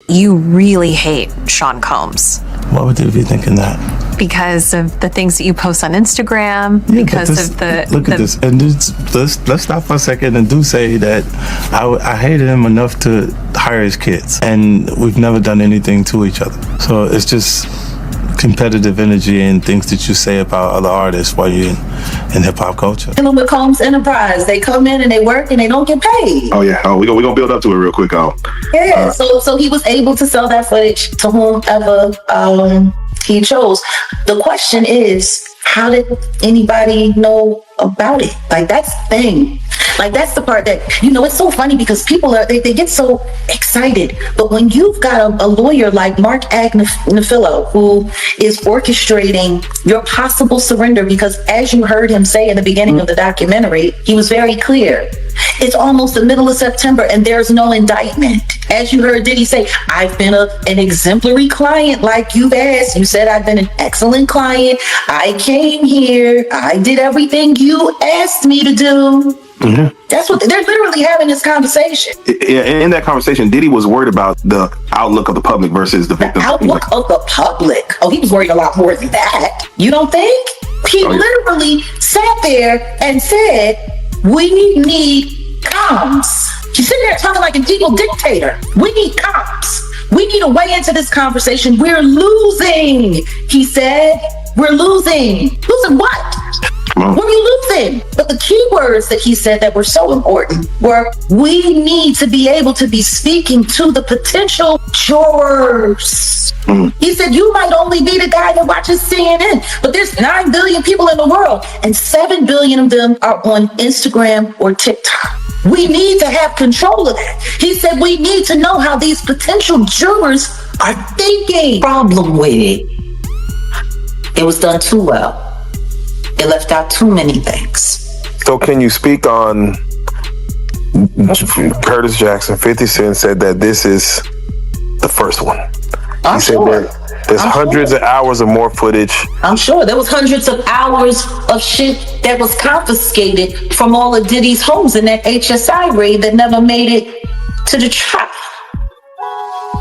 You really hate Sean Combs. Why would they be thinking that? Because of the things that you post on Instagram, Yeah, because this, of the... Look at this. And let's stop for a second and do say that I hated him enough to hire his kids. And we've never done anything to each other. So it's just competitive energy and things that you say about other artists while you're in hip-hop culture. With Combs Enterprise, they come in and they work and they don't get paid. Oh yeah, we're gonna build up to it real quick. Yeah, so he was able to sell that footage to whomever he chose. The question is, how did anybody know about it? Like, that's the thing. Like, that's the part that, it's so funny because people they get so excited. But when you've got a lawyer like Mark Agnifilo, who is orchestrating your possible surrender, because as you heard him say in the beginning of the documentary, he was very clear. It's almost the middle of September and there's no indictment. As you heard Diddy say, I've been an exemplary client like you've asked. You said I've been an excellent client. I came here. I did everything you asked me to do. Mm-hmm. That's what they're literally having this conversation. In that conversation, Diddy was worried about the outlook of the public versus the victim. The outlook of the public? Oh, he was worried a lot more than that. You don't think? He literally sat there and said, we need comms. She's sitting there talking like an evil dictator. We need comms. We need a way into this conversation. We're losing, he said. We're losing. Losing what? What are you losing? But the key words that he said that were so important were, we need to be able to be speaking to the potential jurors. He said, you might only be the guy that watches CNN, but there's 9 billion people in the world and 7 billion of them are on Instagram or TikTok. We need to have control of that. He said, we need to know how these potential jurors are thinking. Problem with it, it was done too well. It left out too many things. So can you speak on Curtis Jackson? 50 Cent said that this is the first one. He said that there's hundreds of hours of more footage. I'm sure there was hundreds of hours of shit that was confiscated from all of Diddy's homes in that HSI raid that never made it to the trial.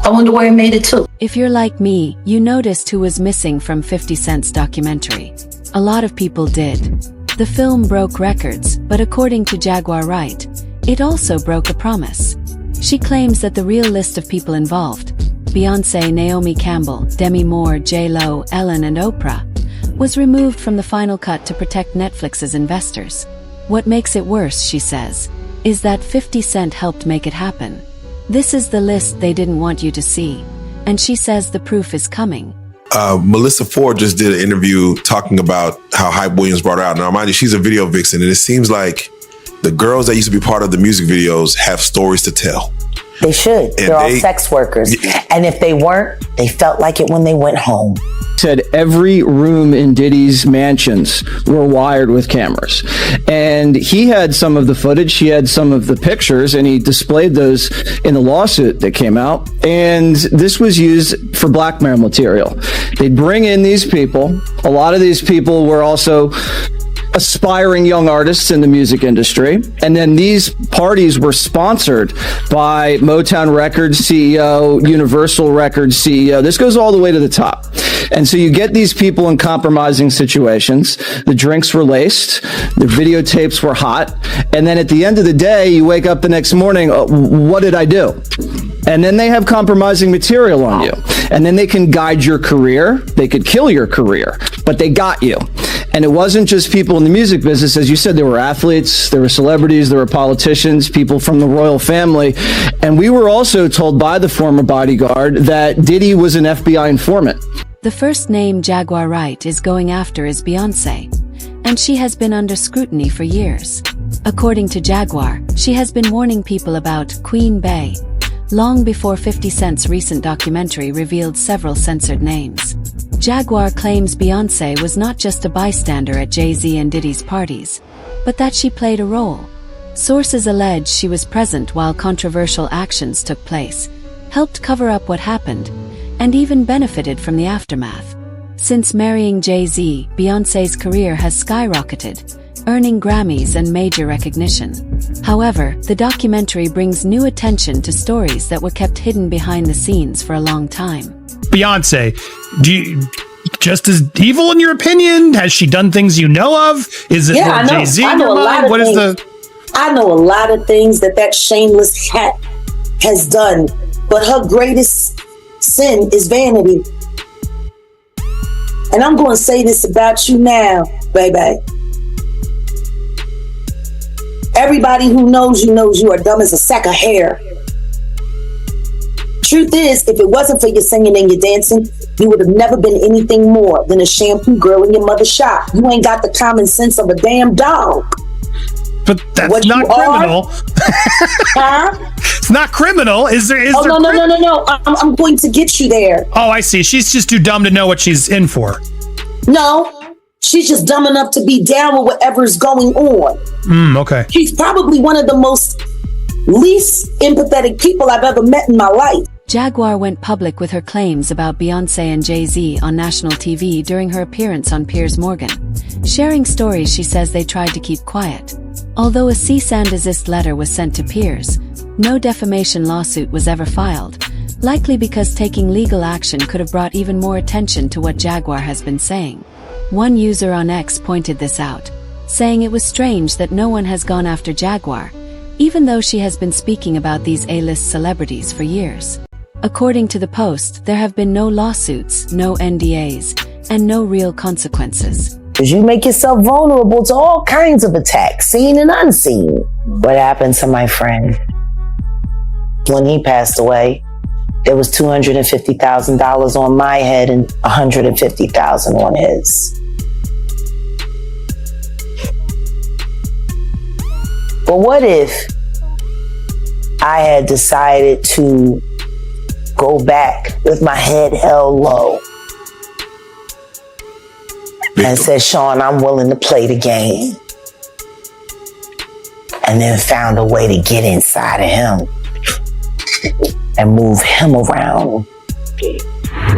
I wonder where it made it to. If you're like me, you noticed who was missing from 50 Cent's documentary. A lot of people did. The film broke records, but according to Jaguar Wright, it also broke a promise. She claims that the real list of people involved, Beyoncé, Naomi Campbell, Demi Moore, J-Lo, Ellen and Oprah, was removed from the final cut to protect Netflix's investors. What makes it worse, she says, is that 50 Cent helped make it happen. This is the list they didn't want you to see, and she says the proof is coming. Melissa Ford just did an interview talking about how Hype Williams brought her out. Now, mind you, she's a video vixen, and it seems like the girls that used to be part of the music videos have stories to tell. They should. They're all sex workers. And if they weren't, they felt like it when they went home. Said every room in Diddy's mansions were wired with cameras. And he had some of the footage, he had some of the pictures, and he displayed those in the lawsuit that came out. And this was used for blackmail material. They'd bring in these people. A lot of these people were also aspiring young artists in the music industry. And then these parties were sponsored by Motown Records CEO, Universal Records CEO. This goes all the way to the top. And so you get these people in compromising situations. The drinks were laced. The videotapes were hot. And then at the end of the day, you wake up the next morning, what did I do? And then they have compromising material on you. And then they can guide your career. They could kill your career, but they got you. And it wasn't just people in the music business. As you said, there were athletes, there were celebrities, there were politicians, people from the royal family. And we were also told by the former bodyguard that Diddy was an FBI informant. The first name Jaguar Wright is going after is Beyoncé, and she has been under scrutiny for years. According to Jaguar, she has been warning people about Queen Bey, long before 50 Cent's recent documentary revealed several censored names. Jaguar claims Beyoncé was not just a bystander at Jay-Z and Diddy's parties, but that she played a role. Sources allege she was present while controversial actions took place, helped cover up what happened, and even benefited from the aftermath. Since marrying Jay-Z, Beyoncé's career has skyrocketed, earning Grammys and major recognition. However, the documentary brings new attention to stories that were kept hidden behind the scenes for a long time. Beyonce, just as evil in your opinion? Has she done things you know of? Is it more Jay-Z in your mind? What is the... I know a lot of things that shameless hat has done, but her greatest sin is vanity. And I'm going to say this about you now, baby. Everybody who knows you are dumb as a sack of hair. Truth is, if it wasn't for your singing and your dancing, you would have never been anything more than a shampoo girl in your mother's shop. You ain't got the common sense of a damn dog. But that's not criminal. Huh? It's not criminal. Is there? No. I'm going to get you there. Oh, I see. She's just too dumb to know what she's in for. No, she's just dumb enough to be down with whatever's going on. Okay. She's probably one of the most least empathetic people I've ever met in my life. Jaguar went public with her claims about Beyonce and Jay-Z on national TV during her appearance on Piers Morgan, sharing stories she says they tried to keep quiet. Although a cease and desist letter was sent to Piers, no defamation lawsuit was ever filed, likely because taking legal action could have brought even more attention to what Jaguar has been saying. One user on X pointed this out, saying it was strange that no one has gone after Jaguar, even though she has been speaking about these A-list celebrities for years. According to the post, there have been no lawsuits, no NDAs, and no real consequences. Because you make yourself vulnerable to all kinds of attacks, seen and unseen. What happened to my friend? When he passed away, there was $250,000 on my head and $150,000 on his. But what if I had decided to go back with my head held low and said, Sean, I'm willing to play the game, and then found a way to get inside of him and move him around?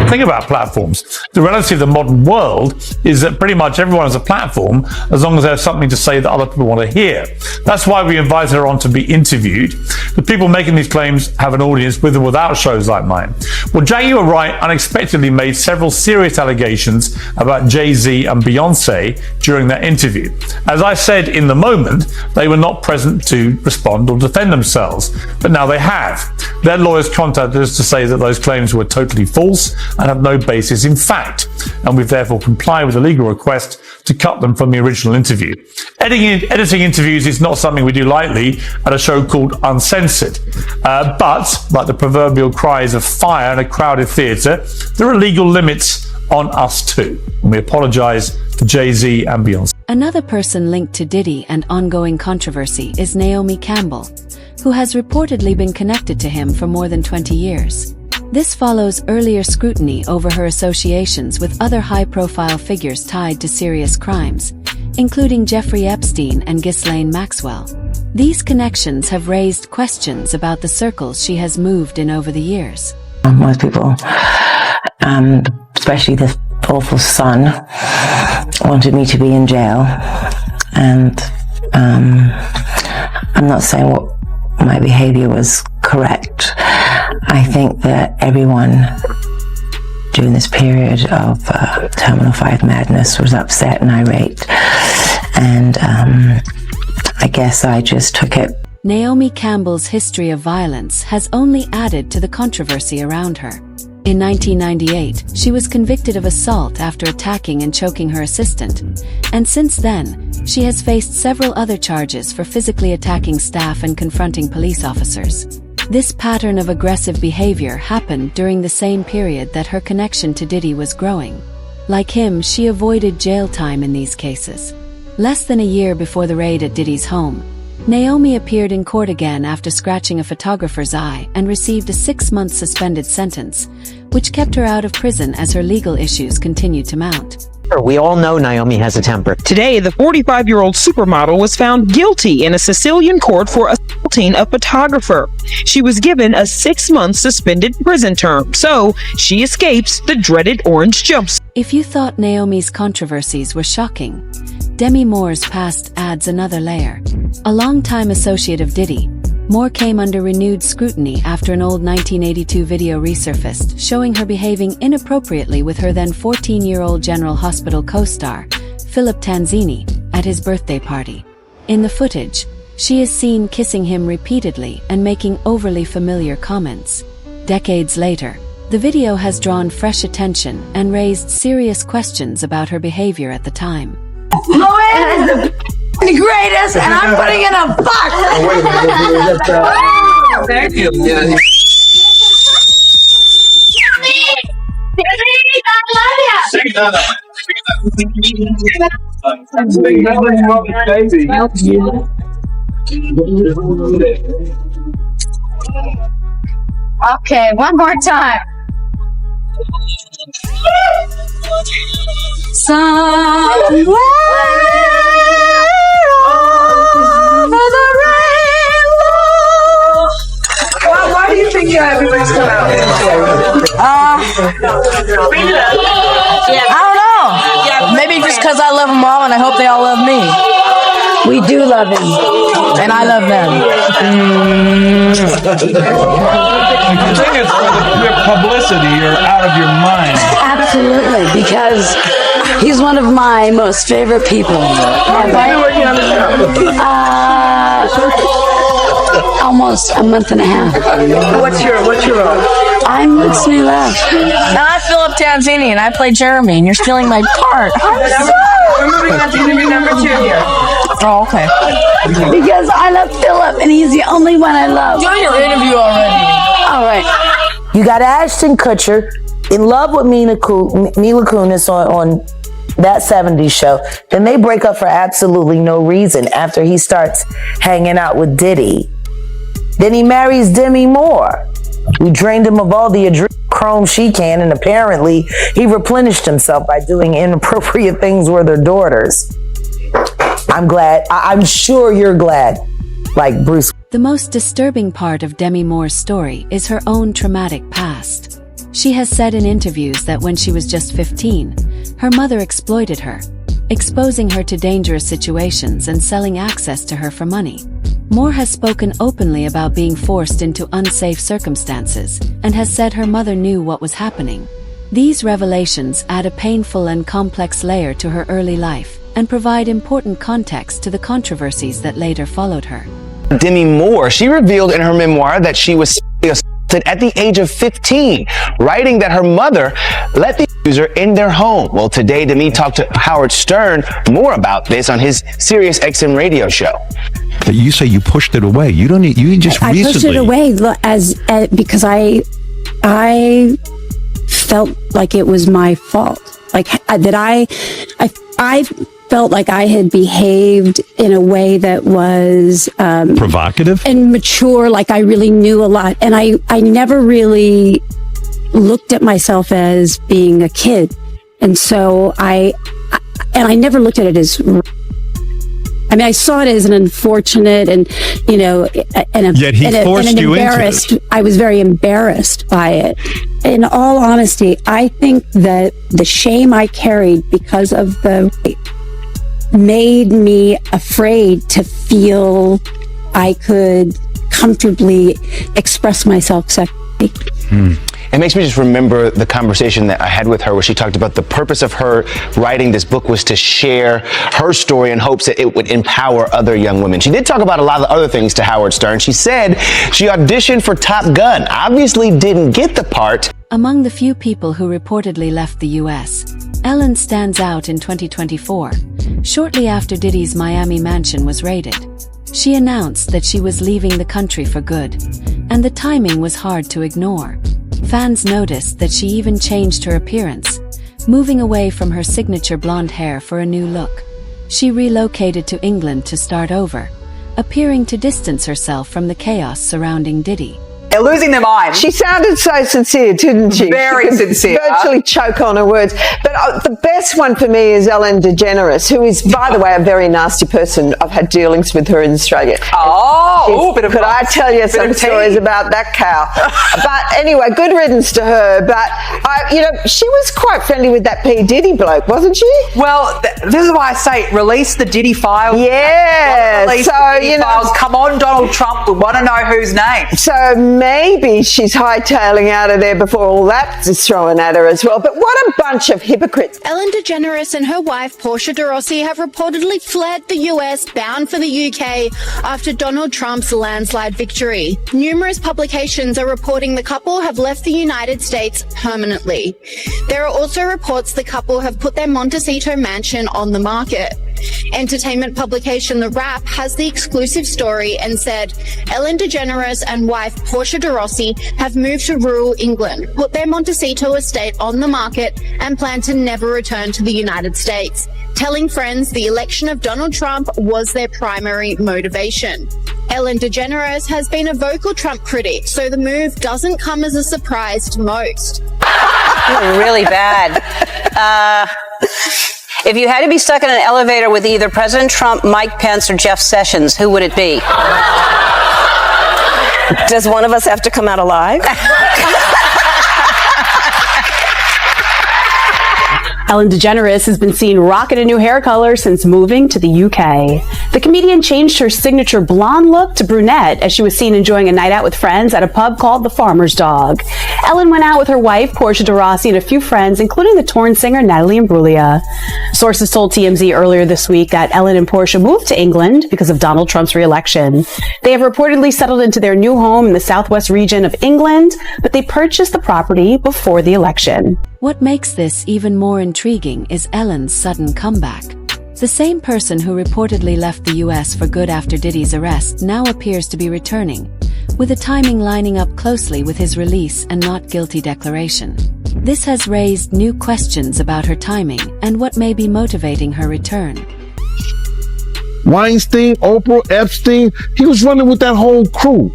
Think about platforms. The reality of the modern world is that pretty much everyone has a platform as long as there's something to say that other people want to hear. That's why we invited her on to be interviewed. The people making these claims have an audience with or without shows like mine. Well, Jaguar Wright unexpectedly made several serious allegations about Jay-Z and Beyonce during that interview. As I said in the moment, they were not present to respond or defend themselves, but now they have. Their lawyers contacted us to say that those claims were totally false and have no basis in fact, and we've therefore complied with a legal request to cut them from the original interview. Editing interviews is not something we do lightly at a show called Uncensored, but like the proverbial cries of fire in a crowded theatre, there are legal limits on us too, and we apologise to Jay-Z and Beyonce. Another person linked to Diddy and ongoing controversy is Naomi Campbell, who has reportedly been connected to him for more than 20 years. This follows earlier scrutiny over her associations with other high-profile figures tied to serious crimes, including Jeffrey Epstein and Ghislaine Maxwell. These connections have raised questions about the circles she has moved in over the years. Most people, especially the awful son, wanted me to be in jail, and I'm not saying what my behavior was correct. I think that everyone during this period of terminal 5 madness was upset and irate, and I guess I just took it. Naomi Campbell's history of violence has only added to the controversy around her. In 1998, she was convicted of assault after attacking and choking her assistant, and since then, she has faced several other charges for physically attacking staff and confronting police officers. This pattern of aggressive behavior happened during the same period that her connection to Diddy was growing. Like him, she avoided jail time in these cases. Less than a year before the raid at Diddy's home, Naomi appeared in court again after scratching a photographer's eye and received a 6-month suspended sentence, which kept her out of prison as her legal issues continued to mount. We all know Naomi has a temper. Today, the 45-year-old supermodel was found guilty in a Sicilian court for assaulting a photographer. She was given a 6-month suspended prison term, so she escapes the dreaded orange jumpsuit. If you thought Naomi's controversies were shocking, Demi Moore's past adds another layer. A longtime associate of Diddy, Moore came under renewed scrutiny after an old 1982 video resurfaced showing her behaving inappropriately with her then 14-year-old General Hospital co-star, Philip Tanzini, at his birthday party. In the footage, she is seen kissing him repeatedly and making overly familiar comments. Decades later, the video has drawn fresh attention and raised serious questions about her behavior at the time. Moe is the greatest, and I'm putting in a box. Thank you. Okay, one more time. Somewhere over the rainbow. Why do you think everybody's come out? I don't know. Maybe just because I love them all and I hope they all love me. We do love him, and I love them. I think it's for the pure publicity. You're out of your mind. Absolutely, because he's one of my most favorite people. How long have you been working on the show? Almost a month and a half. What's your role? I'm Whitney Left. And I'm Philip Tanzini, and I play Jeremy, and you're stealing my part. We're moving on to interview number 2 here. Oh, okay. Because I love Philip, and he's the only one I love. Do your interview already. All right. You got Ashton Kutcher in love with Mila Kunis on that 70s show. Then they break up for absolutely no reason after he starts hanging out with Diddy. Then he marries Demi Moore, who drained him of all the adrenochrome she can, and apparently he replenished himself by doing inappropriate things with her daughters. I'm glad. I'm sure you're glad, like Bruce. The most disturbing part of Demi Moore's story is her own traumatic past. She has said in interviews that when she was just 15, her mother exploited her, exposing her to dangerous situations and selling access to her for money. Moore has spoken openly about being forced into unsafe circumstances and has said her mother knew what was happening. These revelations add a painful and complex layer to her early life and provide important context to the controversies that later followed her. Demi Moore, she revealed in her memoir that she was assaulted at the age of 15, writing that her mother let the user in their home. Well, today Demi talked to Howard Stern more about this on his Sirius XM radio show. But you say you pushed it away. You don't need. You just I recently. pushed it away because I felt like it was my fault. Like that I felt like I had behaved in a way that was provocative and mature. Like I really knew a lot, and I never really looked at myself as being a kid, and so I never looked at it as. I mean, I saw it as an unfortunate and, Yet he forced you into it. I was very embarrassed by it. In all honesty, I think that the shame I carried because of the made me afraid to feel I could comfortably express myself sexually. It makes me just remember the conversation that I had with her where she talked about the purpose of her writing this book was to share her story in hopes that it would empower other young women. She did talk about a lot of other things to Howard Stern. She said she auditioned for Top Gun, obviously didn't get the part. Among the few people who reportedly left the U.S., Ellen stands out in 2024, shortly after Diddy's Miami mansion was raided. She announced that she was leaving the country for good, and the timing was hard to ignore. Fans noticed that she even changed her appearance, moving away from her signature blonde hair for a new look. She relocated to England to start over, appearing to distance herself from the chaos surrounding Diddy. They're losing their minds. She sounded so sincere, didn't she? Very sincere. Virtually choke on her words. But the best one for me is Ellen DeGeneres, who is, by the way, a very nasty person. I've had dealings with her in Australia. Could I tell you some stories about that cow? But anyway, good riddance to her. But she was quite friendly with that P. Diddy bloke, wasn't she? Well, this is why I say release the Diddy files. Yeah. Files. Come on, Donald Trump. We want to know whose name. So maybe she's hightailing out of there before all that is thrown at her as well. But what a bunch of hypocrites. Ellen DeGeneres and her wife, Portia de Rossi, have reportedly fled the US, bound for the UK, after Donald Trump's landslide victory. Numerous publications are reporting the couple have left the United States permanently. There are also reports the couple have put their Montecito mansion on the market. Entertainment publication The Wrap has the exclusive story and said Ellen DeGeneres and wife Portia de Rossi have moved to rural England, put their Montecito estate on the market, and plan to never return to the United States, telling friends the election of Donald Trump was their primary motivation. Ellen DeGeneres has been a vocal Trump critic, so the move doesn't come as a surprise to most. Really bad. If you had to be stuck in an elevator with either President Trump, Mike Pence, or Jeff Sessions, who would it be? Does one of us have to come out alive? Ellen DeGeneres has been seen rocking a new hair color since moving to the UK. The comedian changed her signature blonde look to brunette as she was seen enjoying a night out with friends at a pub called The Farmer's Dog. Ellen went out with her wife, Portia de Rossi, and a few friends, including the Torn singer Natalie Imbruglia. Sources told TMZ earlier this week that Ellen and Portia moved to England because of Donald Trump's re-election. They have reportedly settled into their new home in the southwest region of England, but they purchased the property before the election. What makes this even more intriguing is Ellen's sudden comeback. The same person who reportedly left the US for good after Diddy's arrest now appears to be returning, with the timing lining up closely with his release and not guilty declaration. This has raised new questions about her timing and what may be motivating her return. Weinstein, Oprah, Epstein, he was running with that whole crew.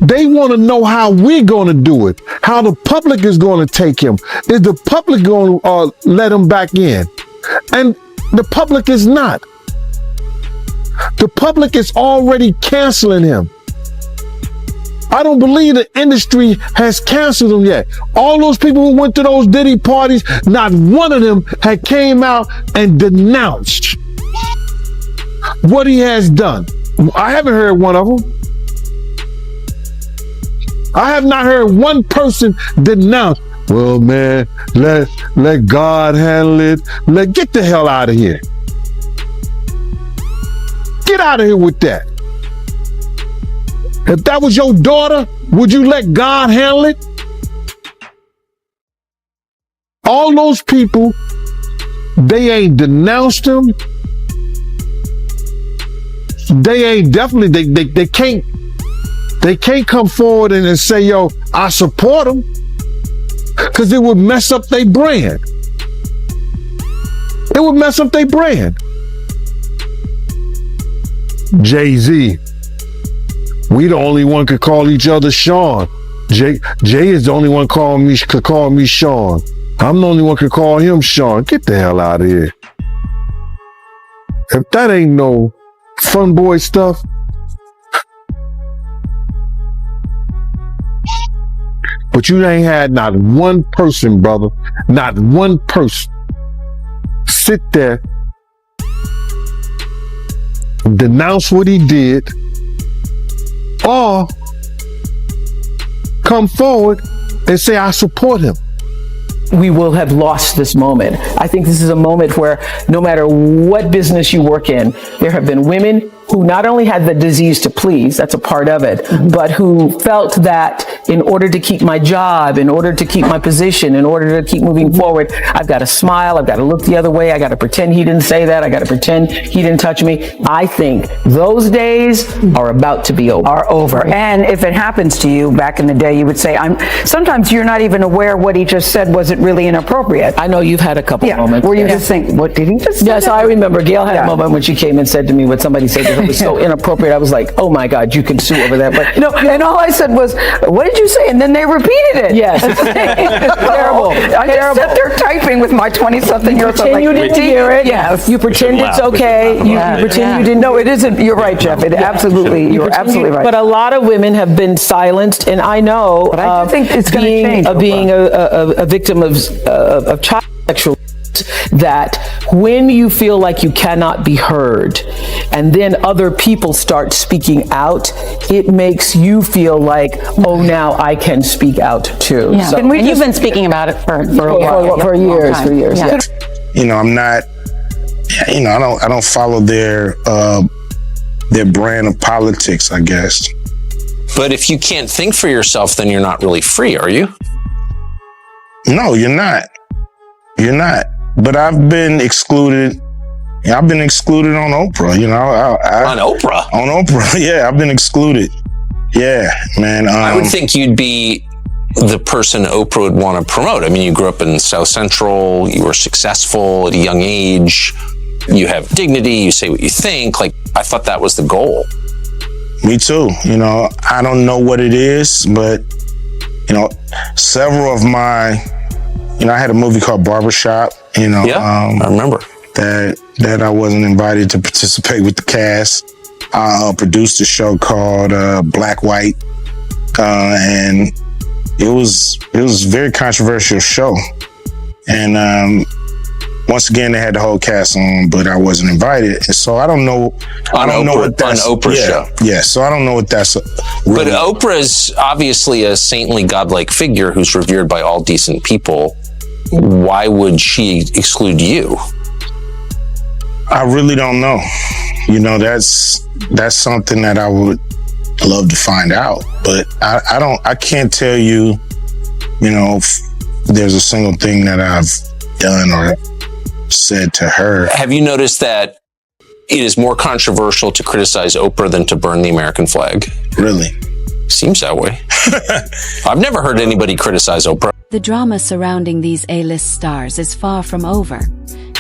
They want to know how we're going to do it, how the public is going to take him. Is the public going to let him back in? And the public is not. The public is already canceling him. I don't believe the industry has canceled him yet. All those people who went to those Diddy parties, not one of them had came out and denounced what he has done. I haven't heard one of them. I have not heard one person denounce, well, man, let God handle it. Get the hell out of here. Get out of here with that. If that was your daughter, would you let God handle it? All those people, they ain't denounced him. They ain't definitely, they can't come forward and say, yo, I support them, because it would mess up their brand. It would mess up their brand. Jay-Z, we the only one could call each other Sean. Jay is the only one could call me Sean. I'm the only one could call him Sean. Get the hell out of here. If that ain't no fun boy stuff, but you ain't had not one person, brother, not one person sit there, denounce what he did, or come forward and say, I support him. We will have lost this moment. I think this is a moment where no matter what business you work in, there have been women who not only had the disease to please, that's a part of it, but who felt that in order to keep my job, in order to keep my position, in order to keep moving forward, I've got to smile, I've got to look the other way, I got to pretend he didn't say that, I got to pretend he didn't touch me. I think those days are about to be over. Are over. And if it happens to you back in the day, you would say, sometimes you're not even aware what he just said wasn't really inappropriate. I know you've had a couple moments. Where you just think, what did he just say? Yes, I remember Gail had a moment when she came and said to me what somebody said to her it was so inappropriate. I was like, oh my God, you can sue over that. But No, and all I said was, what did you say? And then they repeated it. yes, terrible. I just sat there typing with my 20-something-year-old. Pretend you didn't hear it. Yes. You pretend it's okay. You pretend you didn't. No, it isn't. You're right, Jeff. It absolutely, you're absolutely right. But a lot of women have been silenced, and I know. But I do think it's going to change. Being a victim of child sexual, that when you feel like you cannot be heard, and then other people start speaking out, it makes you feel like, oh, now I can speak out too. Yeah. So, And you've been speaking about it for a while. For years. Yeah. You know, I'm not. You know, I don't follow their brand of politics, I guess. But if you can't think for yourself, then you're not really free, are you? No, you're not. You're not. But I've been excluded. I've been excluded on Oprah. You know, on Oprah. On Oprah, yeah, I've been excluded. Yeah, man. I would think you'd be the person Oprah would want to promote. I mean, you grew up in South Central. You were successful at a young age. You have dignity. You say what you think. Like, I thought that was the goal. Me too. You know, I don't know what it is, but you know, several of my. You know, I had a movie called Barbershop, you know. Yeah, I remember. That I wasn't invited to participate with the cast. I produced a show called Black White. And it was a very controversial show. And once again, they had the whole cast on, but I wasn't invited. And so I don't know. I don't know what that's on Oprah's show. Yeah, so I don't know what that's. But Oprah's obviously a saintly, godlike figure who's revered by all decent people. Why would she exclude you? I really don't know. You know, that's something that I would love to find out. But I can't tell you, you know, if there's a single thing that I've done or said to her. Have you noticed that it is more controversial to criticize Oprah than to burn the American flag? Really? Seems that way. I've never heard anybody criticize Oprah. The drama surrounding these A-list stars is far from over,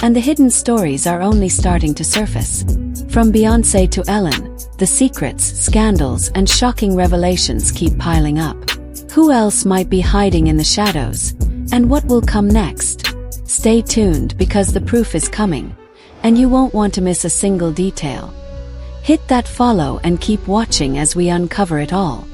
and the hidden stories are only starting to surface. From Beyoncé to Ellen, the secrets, scandals, and shocking revelations keep piling up. Who else might be hiding in the shadows? And what will come next? Stay tuned because the proof is coming, and you won't want to miss a single detail. Hit that follow and keep watching as we uncover it all.